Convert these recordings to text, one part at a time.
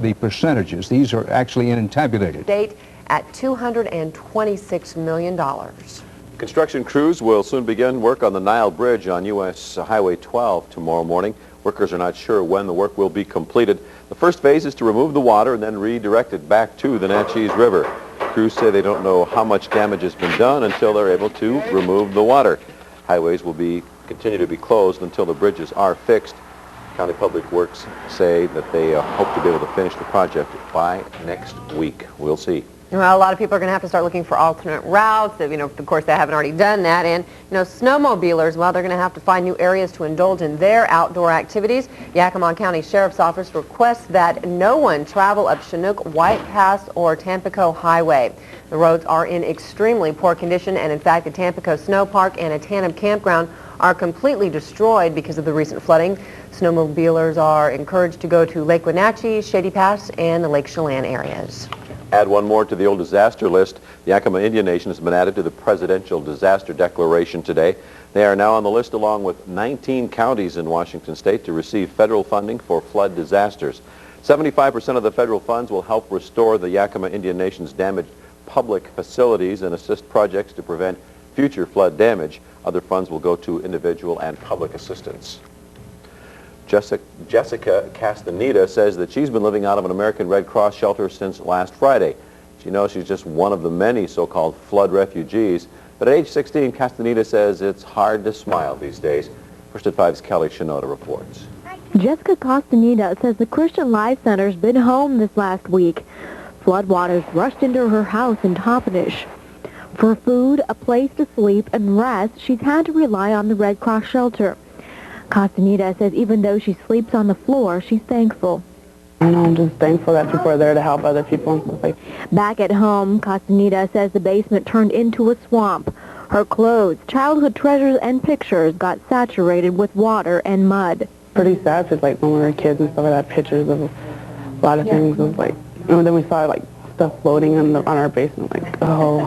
the percentages. These are actually tabulated. Date at $226 million. Construction crews will soon begin work on the Nile Bridge on U.S. Highway 12 tomorrow morning. Workers are not sure when the work will be completed. The first phase is to remove the water and then redirect it back to the Naches River. Crews say they don't know how much damage has been done until they're able to remove the water. Highways will continue to be closed until the bridges are fixed. County Public Works say that they hope to be able to finish the project by next week. We'll see. Well, a lot of people are going to have to start looking for alternate routes. Of course, they haven't already done that. And, snowmobilers, well, they're going to have to find new areas to indulge in their outdoor activities. Yakima County Sheriff's Office requests that no one travel up Chinook, White Pass, or Tampico Highway. The roads are in extremely poor condition, and in fact, the Tampico Snow Park and a Tandem campground are completely destroyed because of the recent flooding. Snowmobilers are encouraged to go to Lake Wenatchee, Shady Pass, and the Lake Chelan areas. Add one more to the old disaster list. The Yakima Indian Nation has been added to the Presidential Disaster Declaration today. They are now on the list along with 19 counties in Washington State to receive federal funding for flood disasters. 75% of the federal funds will help restore the Yakima Indian Nation's damaged public facilities and assist projects to prevent future flood damage. Other funds will go to individual and public assistance. Jessica Castaneda says that she's been living out of an American Red Cross shelter since last Friday. She knows she's just one of the many so-called flood refugees. But at age 16, Castaneda says it's hard to smile these days. First at 5's Kelly Shinoda reports. Jessica Castaneda says the Christian Life Center's been home this last week. Floodwaters rushed into her house in Toppenish. For food, a place to sleep, and rest, she's had to rely on the Red Cross shelter. Castaneda says even though she sleeps on the floor, she's thankful. I'm just thankful that people are there to help other people and stuff like that. Back at home, Castaneda says the basement turned into a swamp. Her clothes, childhood treasures, and pictures got saturated with water and mud. Pretty sad because like when we were kids and stuff like that, pictures of a lot of things of like, and then we saw like stuff floating on our basement, like, oh.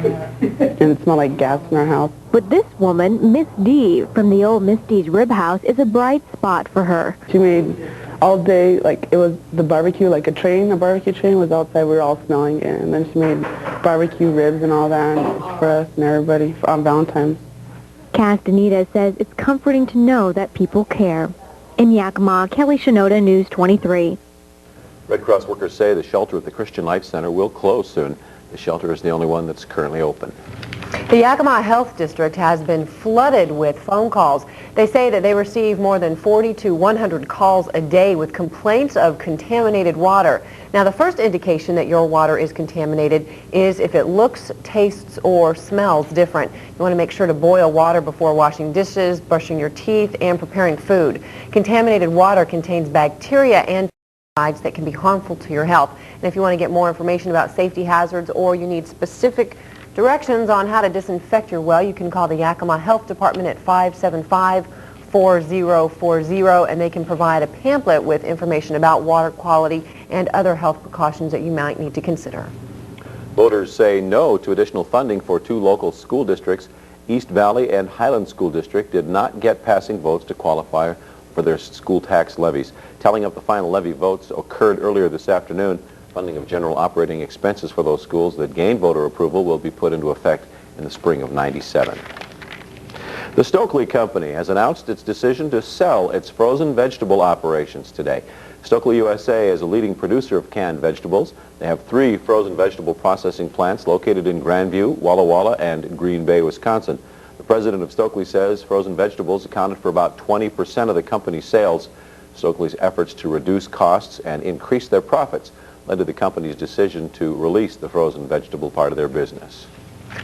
And it smelled like gas in our house. But this woman, Miss D, from the old Miss D's Rib House, is a bright spot for her. She made all day, like it was the barbecue, like a barbecue train was outside, we were all smelling it. And then she made barbecue ribs and all that for us and everybody on Valentine's. Castaneda says it's comforting to know that people care. In Yakima, Kelly Shinoda, News 23. Red Cross workers say the shelter at the Christian Life Center will close soon. The shelter is the only one that's currently open. The Yakima Health District has been flooded with phone calls. They say that they receive more than 40 to 100 calls a day with complaints of contaminated water. Now, the first indication that your water is contaminated is if it looks, tastes, or smells different. You want to make sure to boil water before washing dishes, brushing your teeth, and preparing food. Contaminated water contains bacteria and that can be harmful to your health. And if you want to get more information about safety hazards or you need specific directions on how to disinfect your well, you can call the Yakima Health Department at 575-4040 and they can provide a pamphlet with information about water quality and other health precautions that you might need to consider. Voters say no to additional funding for two local school districts. East Valley and Highland School District did not get passing votes to qualify for their school tax levies. Tallying up the final levy votes occurred earlier this afternoon. Funding of general operating expenses for those schools that gained voter approval will be put into effect in the spring of '97. The Stokely Company has announced its decision to sell its frozen vegetable operations today. Stokely USA is a leading producer of canned vegetables. They have 3 frozen vegetable processing plants located in Grandview, Walla Walla, and Green Bay, Wisconsin. The president of Stokely says frozen vegetables accounted for about 20% of the company's sales. Stokely's efforts to reduce costs and increase their profits led to the company's decision to release the frozen vegetable part of their business.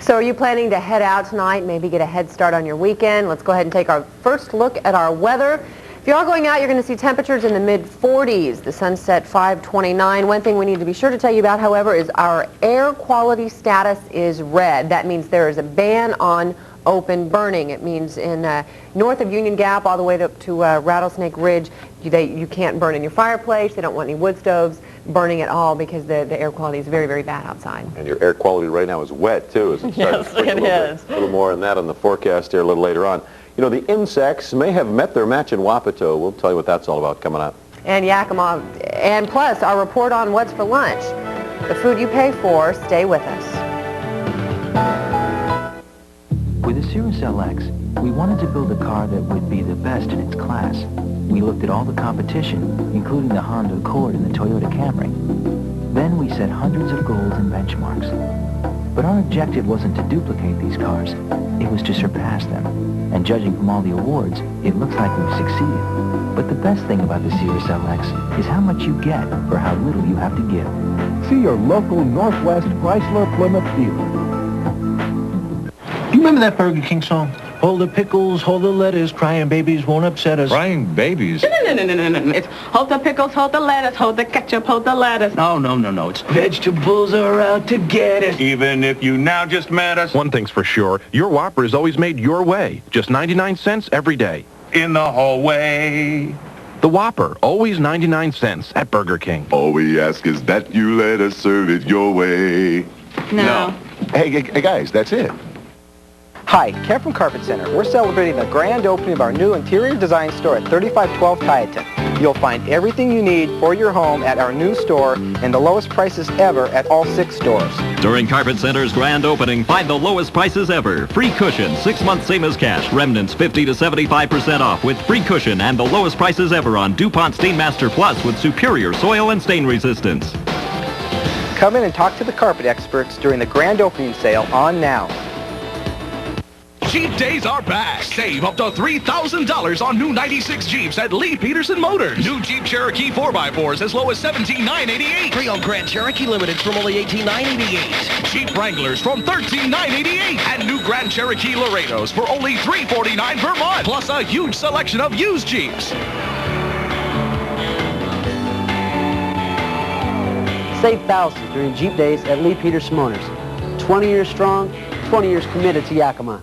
So are you planning to head out tonight, maybe get a head start on your weekend? Let's go ahead and take our first look at our weather. If you are going out, you're going to see temperatures in the mid-40s. The sunset 5:29. One thing we need to be sure to tell you about, however, is our air quality status is red. That means there is a ban on open burning. It means in north of Union Gap all the way up to Rattlesnake Ridge, you can't burn in your fireplace. They don't want any wood stoves burning at all because the air quality is very, very bad outside. And your air quality right now is wet, too. As it Yes, it is. A little more on that on the forecast here a little later on. You know, the insects may have met their match in Wapato. We'll tell you what that's all about coming up. And Yakima And plus, our report on what's for lunch. The food you pay for. Stay with us. With the Cirrus LX, we wanted to build a car that would be the best in its class. We looked at all the competition, including the Honda Accord and the Toyota Camry. Then we set hundreds of goals and benchmarks. But our objective wasn't to duplicate these cars. It was to surpass them. And judging from all the awards, it looks like we've succeeded. But the best thing about the Cirrus LX is how much you get for how little you have to give. See your local Northwest Chrysler Plymouth dealer. You remember that Burger King song? Hold the pickles, hold the lettuce, crying babies won't upset us. Crying babies? No. It's hold the pickles, hold the lettuce, hold the ketchup, hold the lettuce. No. It's vegetables are out to get us. Even if you now just met us. One thing's for sure, your Whopper is always made your way. Just 99 cents every day. In the hallway. The Whopper, always 99 cents at Burger King. All we ask is that you let us serve it your way. No. Hey, guys, that's it. Hi, Ken from Carpet Center. We're celebrating the grand opening of our new interior design store at 3512 Tieton. You'll find everything you need for your home at our new store and the lowest prices ever at all 6 stores. During Carpet Center's grand opening, find the lowest prices ever. Free cushion, 6 months same as cash. Remnants 50 to 75% off with free cushion and the lowest prices ever on DuPont Stainmaster Plus with superior soil and stain resistance. Come in and talk to the carpet experts during the grand opening sale on now. Jeep days are back. Save up to $3,000 on new 96 Jeeps at Lee Peterson Motors. New Jeep Cherokee 4x4s as low as $17,988. Pre-owned Grand Cherokee Limiteds from only $18,988. Jeep Wranglers from $13,988. And new Grand Cherokee Laredos for only $349 per month. Plus a huge selection of used Jeeps. Save thousands during Jeep days at Lee Peterson Motors. 20 years strong, 20 years committed to Yakima.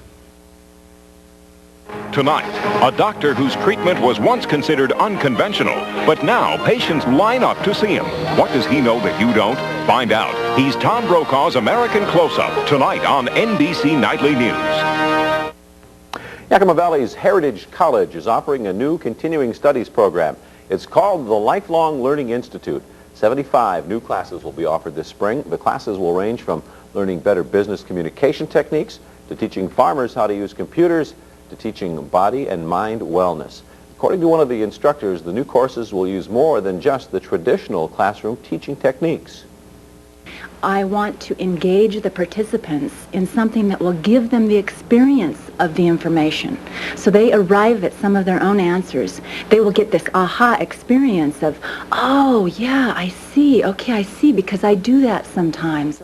Tonight, a doctor whose treatment was once considered unconventional, but now patients line up to see him. What does he know that you don't? Find out. He's Tom Brokaw's American Close-Up, tonight on NBC Nightly News. Yakima Valley's Heritage College is offering a new continuing studies program. It's called the Lifelong Learning Institute. 75 new classes will be offered this spring. The classes will range from learning better business communication techniques to teaching farmers how to use computers to teaching body and mind wellness. According to one of the instructors, the new courses will use more than just the traditional classroom teaching techniques. I want to engage the participants in something that will give them the experience of the information. So they arrive at some of their own answers. They will get this aha experience of, oh, yeah, I see. Okay, I see, because I do that sometimes.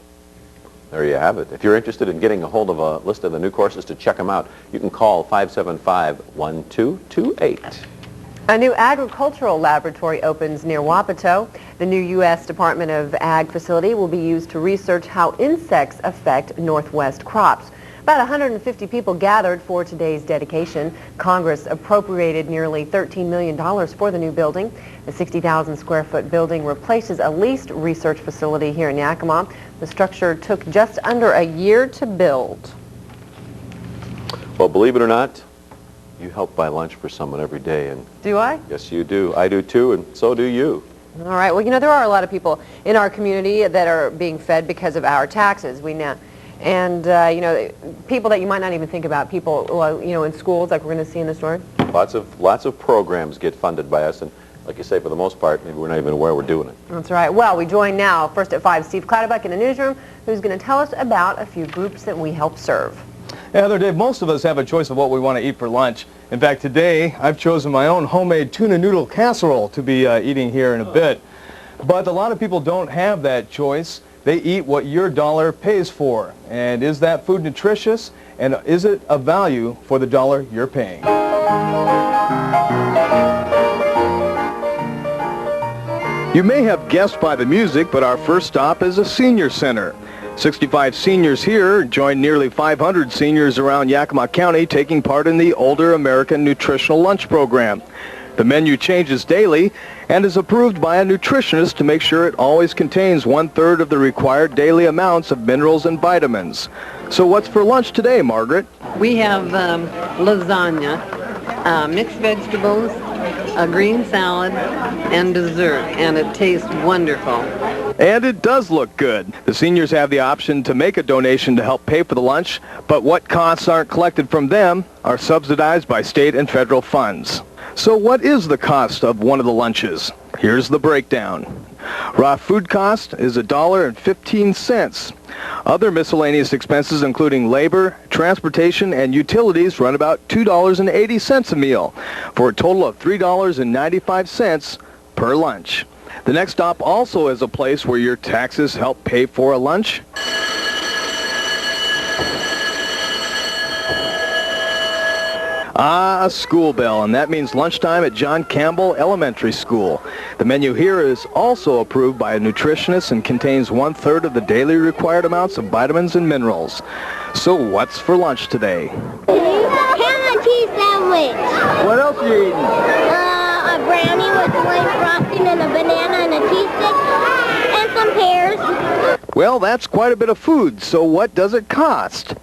There you have it. If you're interested in getting a hold of a list of the new courses to check them out, you can call 575-1228. A new agricultural laboratory opens near Wapato. The new U.S. Department of Ag facility will be used to research how insects affect Northwest crops. About 150 people gathered for today's dedication. Congress appropriated nearly $13 million for the new building. The 60,000 square foot building replaces a leased research facility here in Yakima. The structure took just under a year to build. Well, believe it or not, you help buy lunch for someone every day. And do I? Yes, you do. I do too, and so do you. All right. Well, you know, there are a lot of people in our community that are being fed because of our taxes. We know. And, you know, people that you might not even think about, people, you know, in schools, like we're going to see in the story. Lots of programs get funded by us, and like you say, for the most part, maybe we're not even aware we're doing it. That's right. Well, we join now, first at 5, Steve Clatterbuck in the newsroom, who's going to tell us about a few groups that we help serve. Heather, Dave, most of us have a choice of what we want to eat for lunch. In fact, today, I've chosen my own homemade tuna noodle casserole to be eating here in a bit. But a lot of people don't have that choice. They eat what your dollar pays for. And is that food nutritious? And is it a value for the dollar you're paying? You may have guessed by the music, but our first stop is a senior center. 65 seniors here join nearly 500 seniors around Yakima County taking part in the Older American Nutritional Lunch Program. The menu changes daily and is approved by a nutritionist to make sure it always contains 1/3 of the required daily amounts of minerals and vitamins. So what's for lunch today, Margaret? We have lasagna, mixed vegetables, a green salad and dessert, and it tastes wonderful. And it does look good. The seniors have the option to make a donation to help pay for the lunch, but what costs aren't collected from them are subsidized by state and federal funds. So what is the cost of one of the lunches? Here's the breakdown. Raw food cost is $1.15. Other miscellaneous expenses, including labor, transportation, and utilities, run about $2.80 a meal, for a total of $3.95 per lunch. The next stop also is a place where your taxes help pay for a lunch. A school bell, and that means lunchtime at John Campbell Elementary School. The menu here is also approved by a nutritionist and contains 1/3 of the daily required amounts of vitamins and minerals. So what's for lunch today? Ham and cheese sandwich. What else are you eating? A brownie with a white frosting and a banana and a cheese stick and some pears. Well, that's quite a bit of food, so what does it cost?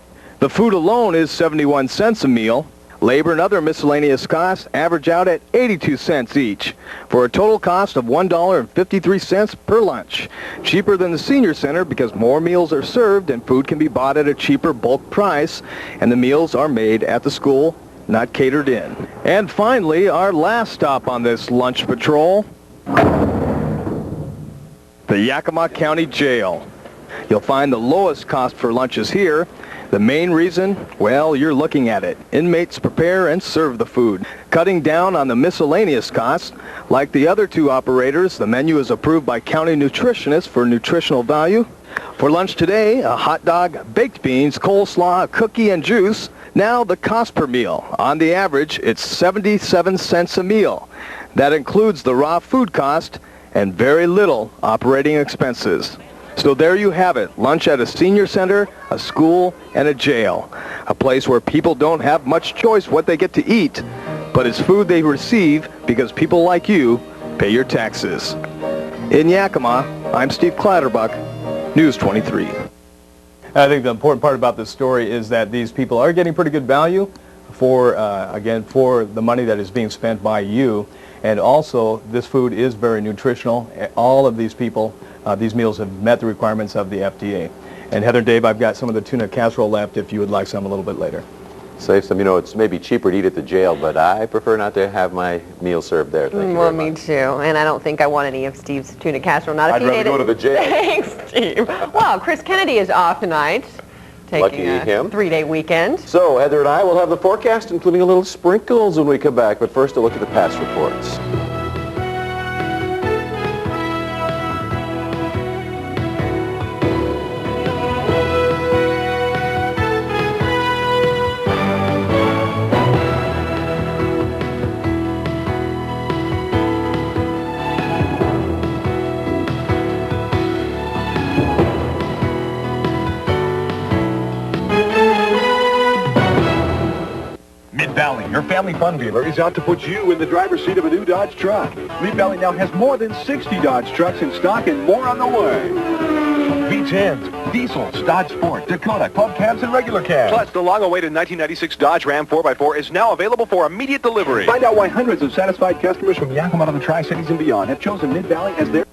The food alone is 71 cents a meal. Labor and other miscellaneous costs average out at 82 cents each, for a total cost of $1.53 per lunch. Cheaper than the senior center because more meals are served and food can be bought at a cheaper bulk price, and the meals are made at the school, not catered in. And finally, our last stop on this lunch patrol, the Yakima County Jail. You'll find the lowest cost for lunches here. The main reason, well, you're looking at it. Inmates prepare and serve the food, cutting down on the miscellaneous costs. Like the other two operators, the menu is approved by county nutritionists for nutritional value. For lunch today, a hot dog, baked beans, coleslaw, a cookie, and juice. Now the cost per meal. On the average, it's 77 cents a meal. That includes the raw food cost and very little operating expenses. So there you have it, lunch at a senior center, a school, and a jail. A place where people don't have much choice what they get to eat, but it's food they receive because people like you pay your taxes. In Yakima, I'm Steve Clatterbuck, News 23. I think the important part about this story is that these people are getting pretty good value for, again, for the money that is being spent by you. And also, this food is very nutritional. All of these people, these meals have met the requirements of the FDA. And Heather and Dave, I've got some of the tuna casserole left if you would like some a little bit later. Save some. You know, it's maybe cheaper to eat at the jail, but I prefer not to have my meal served there. Thank you Well, very me much. too. And I don't think I want any of Steve's tuna casserole. Not if I'd he rather ate go it. to the jail. Thanks, Steve. Well, Chris Kennedy is off tonight, Lucky taking a him. 3-day weekend. So Heather and I will have the forecast, including a little sprinkles when we come back. But first, a look at the past reports. Mid-Valley, your family fun dealer, is out to put you in the driver's seat of a new Dodge truck. Mid-Valley now has more than 60 Dodge trucks in stock and more on the way. V10s, diesels, Dodge Sport, Dakota, Club Cabs, and regular cabs. Plus, the long-awaited 1996 Dodge Ram 4x4 is now available for immediate delivery. Find out why hundreds of satisfied customers from Yakima to the Tri-Cities and beyond have chosen Mid-Valley as their...